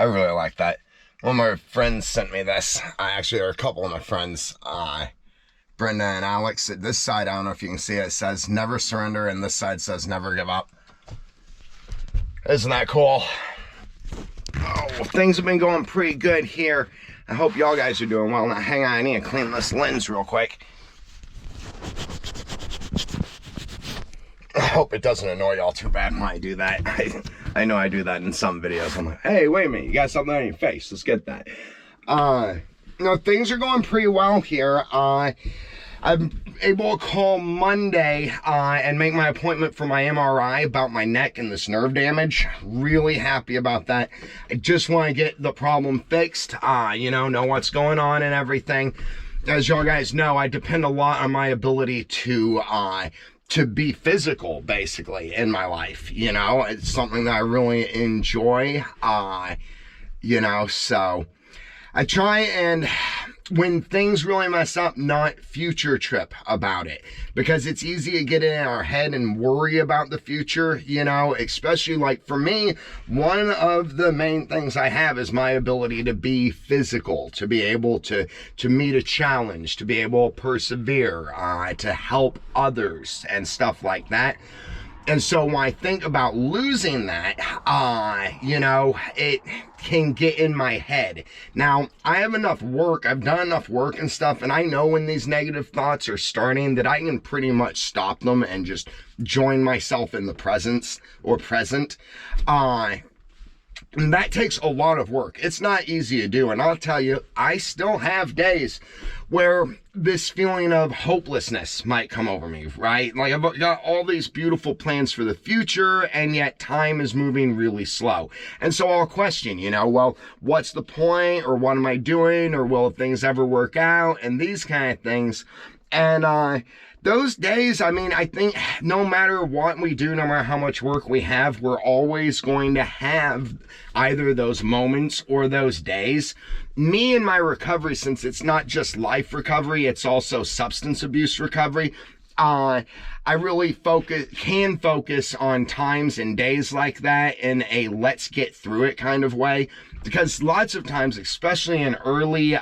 I really like that. One of my friends sent me this. Actually, there are a couple of my friends, Brenda and Alex. This side, I don't know if you can see it, it says never surrender, and this side says never give up. Isn't that cool? Oh, things have been going pretty good here. I hope y'all guys are doing well. Now, hang on, I need to clean this lens real quick. I hope it doesn't annoy y'all too bad when I do that. I know I do that in some videos. I'm like, hey, wait a minute, you got something on your face. Let's get that. Things are going pretty well here. I'm able to call Monday and make my appointment for my MRI about my neck and this nerve damage. Really happy about that. I just want to get the problem fixed, know what's going on and everything. As y'all guys know, I depend a lot on my ability to be physical, basically, in my life. It's something that I really enjoy, so I try and, when things really mess up, not future trip about it, because it's easy to get in our head and worry about the future, especially like for me, one of the main things I have is my ability to be physical, to be able to meet a challenge, to be able to persevere, to help others and stuff like that. And so when I think about losing that, it can get in my head. Now, I have enough work, I've done enough work and stuff, and I know when these negative thoughts are starting that I can pretty much stop them and just join myself in the present. And that takes a lot of work. It's not easy to do. And I'll tell you, I still have days where this feeling of hopelessness might come over me, right? Like I've got all these beautiful plans for the future, and yet time is moving really slow. And so I'll question, well, what's the point? Or what am I doing? Or will things ever work out? And these kind of things. And, those days, I think no matter what we do, no matter how much work we have, we're always going to have either those moments or those days. Me and my recovery, since it's not just life recovery, it's also substance abuse recovery, I really can focus on times and days like that in a let's get through it kind of way. Because lots of times, especially in early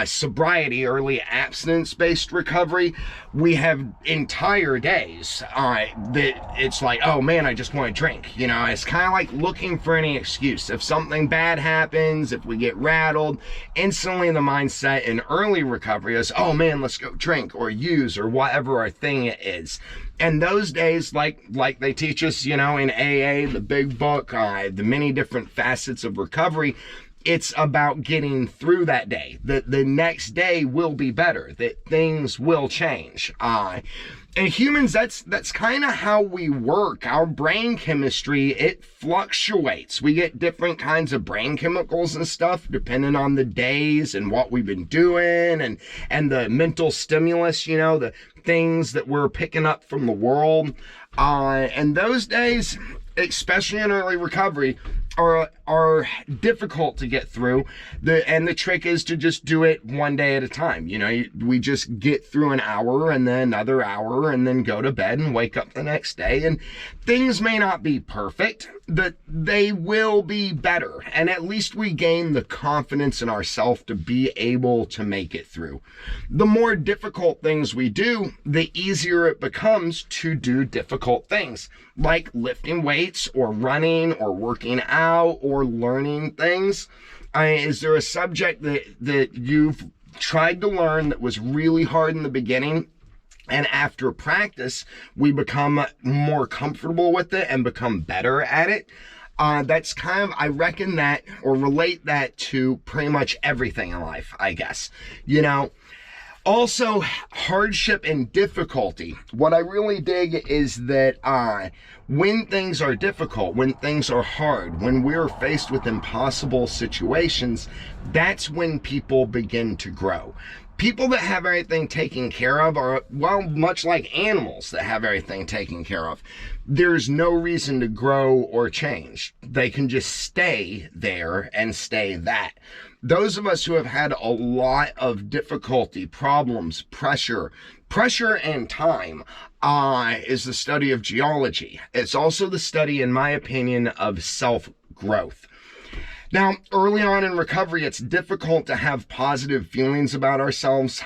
sobriety, early abstinence-based recovery, we have entire days that it's like, oh man, I just want to drink. It's kind of like looking for any excuse. If something bad happens, if we get rattled, instantly the mindset in early recovery is, oh man, let's go drink or use or whatever our thing is. And those days, like they teach us, in AA, the big book, the many different facets of recovery, it's about getting through that day. That the next day will be better, that things will change. And humans, that's kind of how we work. Our brain chemistry, it fluctuates. We get different kinds of brain chemicals and stuff depending on the days and what we've been doing and the mental stimulus, the things that we're picking up from the world. And those days, especially in early recovery, are difficult to get through. And the trick is to just do it one day at a time. We just get through an hour and then another hour and then go to bed and wake up the next day. And things may not be perfect, but they will be better. And at least we gain the confidence in ourselves to be able to make it through. The more difficult things we do, the easier it becomes to do difficult things, like lifting weights or running or working out or learning things. Is there a subject that you've tried to learn that was really hard in the beginning, and after practice we become more comfortable with it and become better at it? That's kind of, I reckon that, or relate that to pretty much everything in life, I guess. Also, hardship and difficulty. What I really dig is that when things are difficult, when things are hard, when we're faced with impossible situations, that's when people begin to grow. People that have everything taken care of are, well, much like animals that have everything taken care of. There's no reason to grow or change. They can just stay there and stay that. Those of us who have had a lot of difficulty, problems, pressure and time is the study of geology. It's also the study, in my opinion, of self-growth. Now, early on in recovery, it's difficult to have positive feelings about ourselves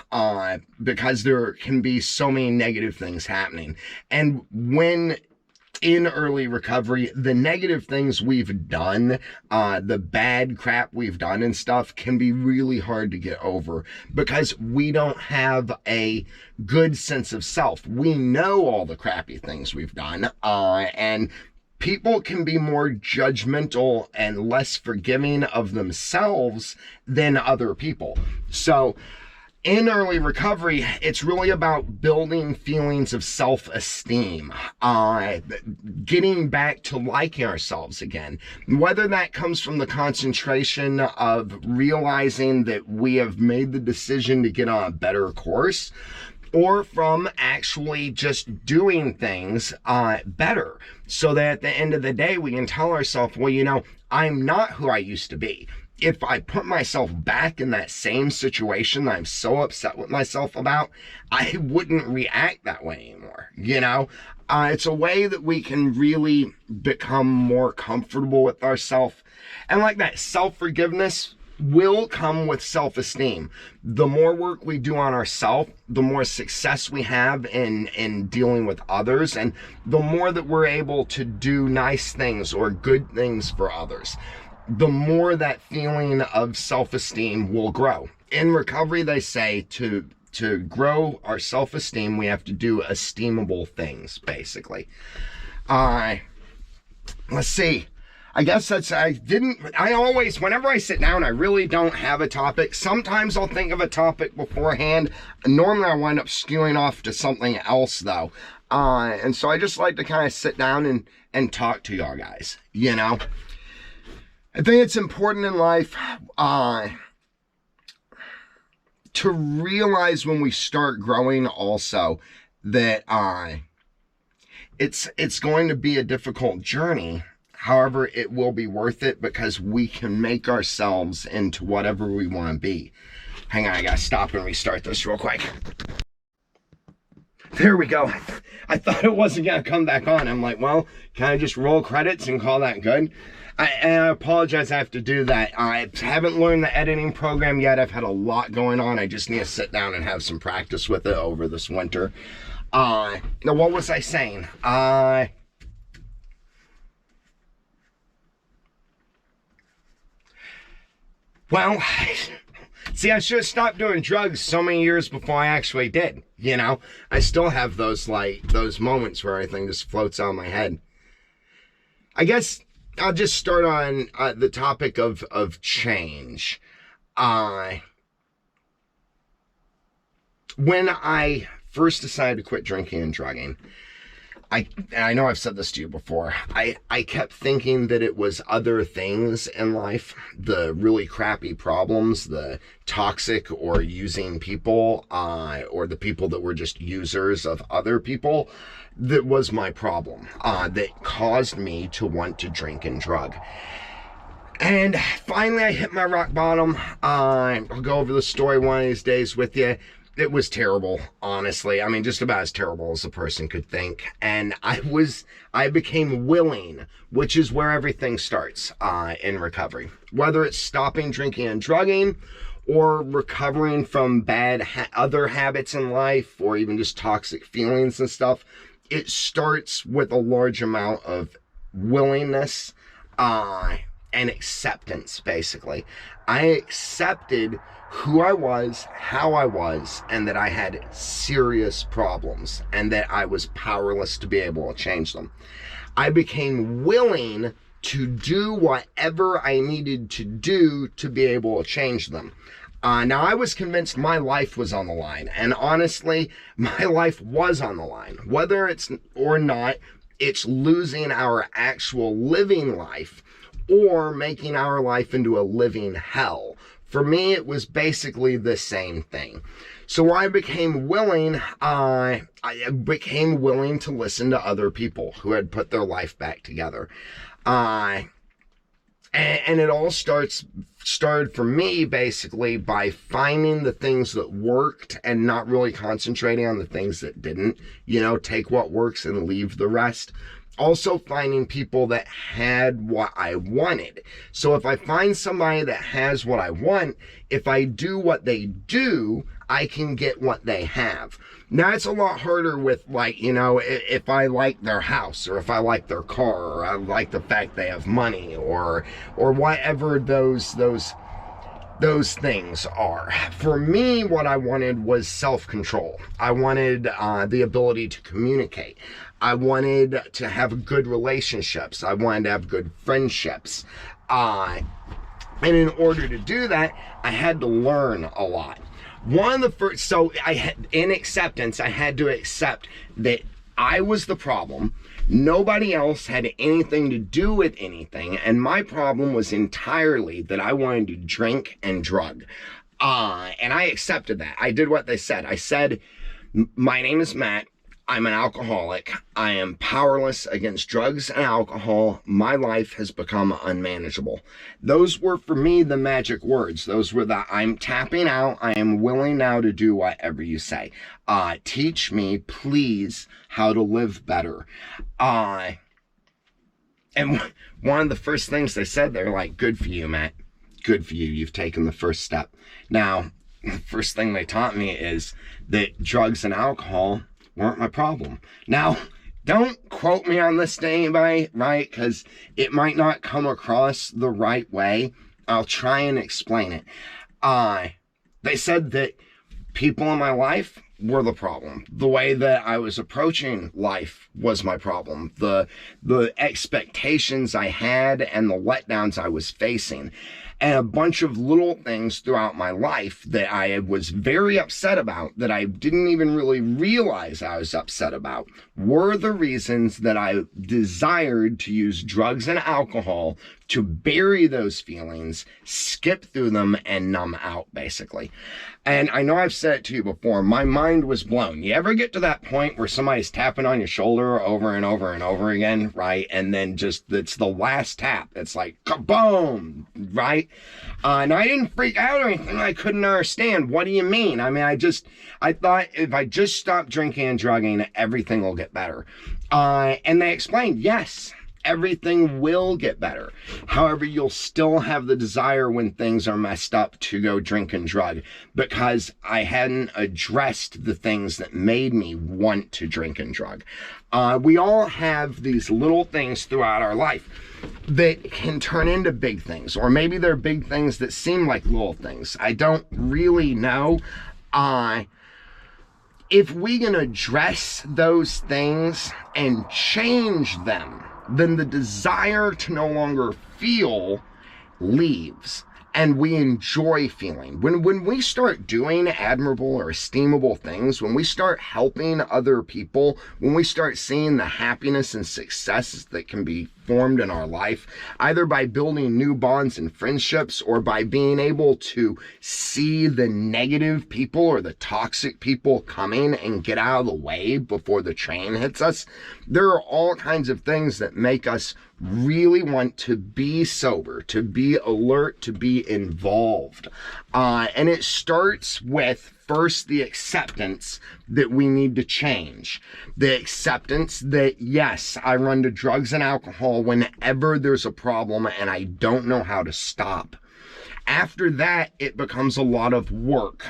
because there can be so many negative things happening. And when in early recovery, the negative things we've done, the bad crap we've done and stuff can be really hard to get over because we don't have a good sense of self. We know all the crappy things we've done, and people can be more judgmental and less forgiving of themselves than other people. So in early recovery, it's really about building feelings of self-esteem, getting back to liking ourselves again. Whether that comes from the concentration of realizing that we have made the decision to get on a better course, or from actually just doing things better, so that at the end of the day, we can tell ourselves, well, you know, I'm not who I used to be. If I put myself back in that same situation that I'm so upset with myself about, I wouldn't react that way anymore. You know, it's a way that we can really become more comfortable with ourselves. And like that, self-forgiveness will come with self-esteem. The more work we do on ourselves, the more success we have in dealing with others, and the more that we're able to do nice things or good things for others, the more that feeling of self-esteem will grow. In recovery, they say to grow our self-esteem, we have to do esteemable things, basically. Let's see. I guess I always, whenever I sit down, I really don't have a topic. Sometimes I'll think of a topic beforehand. Normally I wind up skewing off to something else though. And so I just like to kind of sit down and talk to y'all guys, you know. I think it's important in life to realize when we start growing also that it's going to be a difficult journey. However, it will be worth it because we can make ourselves into whatever we want to be. Hang on, I gotta stop and restart this real quick. There we go. I thought it wasn't gonna come back on. I'm like, well, can I just roll credits and call that good? And I apologize, I have to do that. I haven't learned the editing program yet. I've had a lot going on. I just need to sit down and have some practice with it over this winter. Now, what was I saying? Well, see, I should have stopped doing drugs so many years before I actually did, you know? I still have those moments where everything just floats on my head. I guess I'll just start on the topic of change. When I first decided to quit drinking and drugging, I know I've said this to you before, I kept thinking that it was other things in life, the really crappy problems, the toxic or using people, or the people that were just users of other people, that was my problem, that caused me to want to drink and drug. And finally I hit my rock bottom. I'll go over the story one of these days with you. It was terrible, honestly. I mean, just about as terrible as a person could think. And I became willing, which is where everything starts in recovery. Whether it's stopping drinking and drugging, or recovering from bad other habits in life, or even just toxic feelings and stuff, it starts with a large amount of willingness and acceptance, basically. I accepted who I was, how I was, and that I had serious problems, and that I was powerless to be able to change them. I became willing to do whatever I needed to do to be able to change them. Now, I was convinced my life was on the line, and honestly, my life was on the line. Whether it's or not, it's losing our actual living life or making our life into a living hell. For me, it was basically the same thing. So I became willing, I became willing to listen to other people who had put their life back together. And it all started for me basically by finding the things that worked and not really concentrating on the things that didn't. You know, take what works and leave the rest. Also finding people that had what I wanted. So if I find somebody that has what I want, if I do what they do, I can get what they have. Now it's a lot harder with, like, you know, if I like their house, or if I like their car, or I like the fact they have money, or whatever those things are. For me, what I wanted was self-control. I wanted the ability to communicate. I wanted to have good relationships. I wanted to have good friendships. And in order to do that, I had to learn a lot. One of the first, so in acceptance, I had to accept that I was the problem. Nobody else had anything to do with anything, and my problem was entirely that I wanted to drink and drug. And I accepted that. I did what they said. I said, my name is Matt. I'm an alcoholic. I am powerless against drugs and alcohol. My life has become unmanageable. Those were, for me, the magic words. Those were the, I'm tapping out. I am willing now to do whatever you say. Teach me, please, how to live better. And one of the first things they said, they're like, good for you, Matt. Good for you. You've taken the first step. Now, the first thing they taught me is that drugs and alcohol weren't my problem. Now, don't quote me on this to anybody, right? Because it might not come across the right way. I'll try and explain it. They said that people in my life were the problem. The way that I was approaching life was my problem. The expectations I had and the letdowns I was facing. And a bunch of little things throughout my life that I was very upset about, that I didn't even really realize I was upset about, were the reasons that I desired to use drugs and alcohol to bury those feelings, skip through them, and numb out, basically. And I know I've said it to you before, my mind was blown. You ever get to that point where somebody's tapping on your shoulder over and over and over again, right? And then just, it's the last tap. It's like, kaboom, right? And I didn't freak out or anything. I couldn't understand. What do you mean? I mean, I thought if I just stop drinking and drugging, everything will get better. And they explained, yes, everything will get better. However, you'll still have the desire when things are messed up to go drink and drug, because I hadn't addressed the things that made me want to drink and drug. We all have these little things throughout our life that can turn into big things, or maybe they're big things that seem like little things. I don't really know. If we can address those things and change them, then the desire to no longer feel leaves, and we enjoy feeling. When we start doing admirable or esteemable things, when we start helping other people, when we start seeing the happiness and success that can be formed in our life, either by building new bonds and friendships, or by being able to see the negative people or the toxic people coming and get out of the way before the train hits us, there are all kinds of things that make us really want to be sober, to be alert, to be involved. And it starts with, first, the acceptance that we need to change. The acceptance that, yes, I run to drugs and alcohol whenever there's a problem and I don't know how to stop. After that, it becomes a lot of work.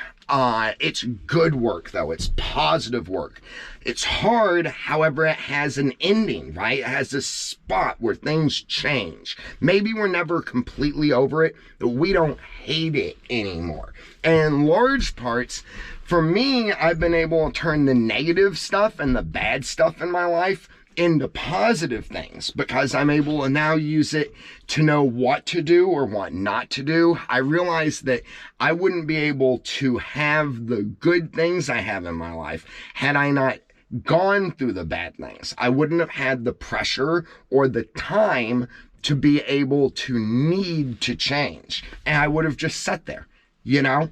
It's good work, though. It's positive work. It's hard, however, it has an ending, right? It has a spot where things change. Maybe we're never completely over it, but we don't hate it anymore. And in large parts, for me, I've been able to turn the negative stuff and the bad stuff in my life into positive things, because I'm able to now use it to know what to do or what not to do. I realized that I wouldn't be able to have the good things I have in my life had I not gone through the bad things. I wouldn't have had the pressure or the time to be able to need to change. And I would have just sat there, you know?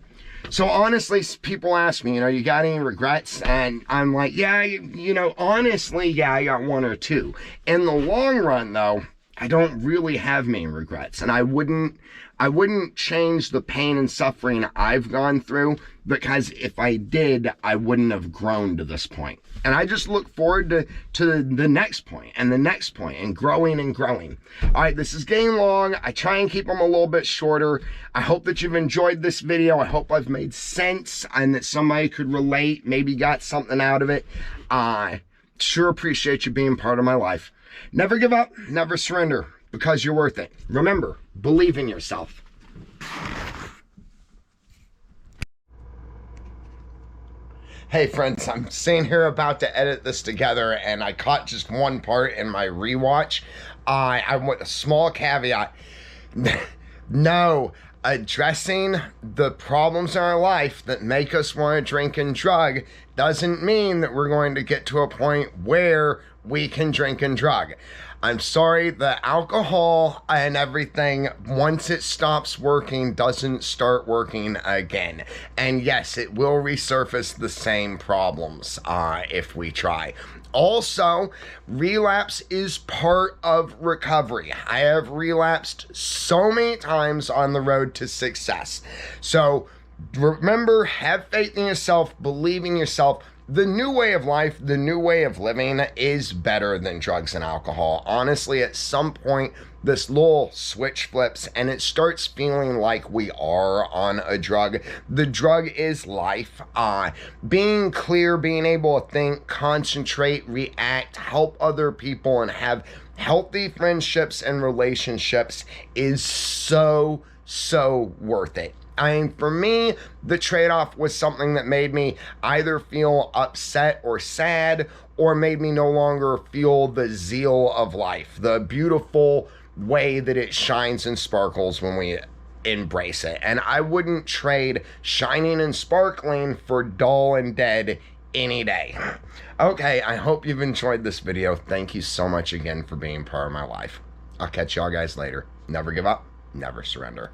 So honestly, people ask me, you got any regrets? And I'm like, yeah, honestly, yeah, I got one or two. In the long run, though, I don't really have many regrets. And I wouldn't I wouldn't change the pain and suffering I've gone through, because if I did, I wouldn't have grown to this point. And I just look forward to the next point and the next point, and growing and growing. All right, this is getting long. I try and keep them a little bit shorter. I hope that you've enjoyed this video. I hope I've made sense and that somebody could relate, maybe got something out of it. I sure appreciate you being part of my life. Never give up, never surrender, because you're worth it. Remember, believe in yourself. Hey friends, I'm sitting here about to edit this together, and I caught just one part in my rewatch. I want a small caveat. No, addressing the problems in our life that make us want to drink and drug doesn't mean that we're going to get to a point where we can drink and drug. I'm sorry, the alcohol and everything, once it stops working, doesn't start working again. And yes, it will resurface the same problems if we try. Also, relapse is part of recovery. I have relapsed so many times on the road to success. So remember, have faith in yourself, believe in yourself. The new way of life, the new way of living is better than drugs and alcohol. Honestly, at some point, this little switch flips and it starts feeling like we are on a drug. The drug is life. Being clear, being able to think, concentrate, react, help other people, and have healthy friendships and relationships is so worth it. I mean, for me, the trade-off was something that made me either feel upset or sad, or made me no longer feel the zeal of life, the beautiful way that it shines and sparkles when we embrace it. And I wouldn't trade shining and sparkling for dull and dead any day. Okay, I hope you've enjoyed this video. Thank you so much again for being part of my life. I'll catch y'all guys later. Never give up, never surrender.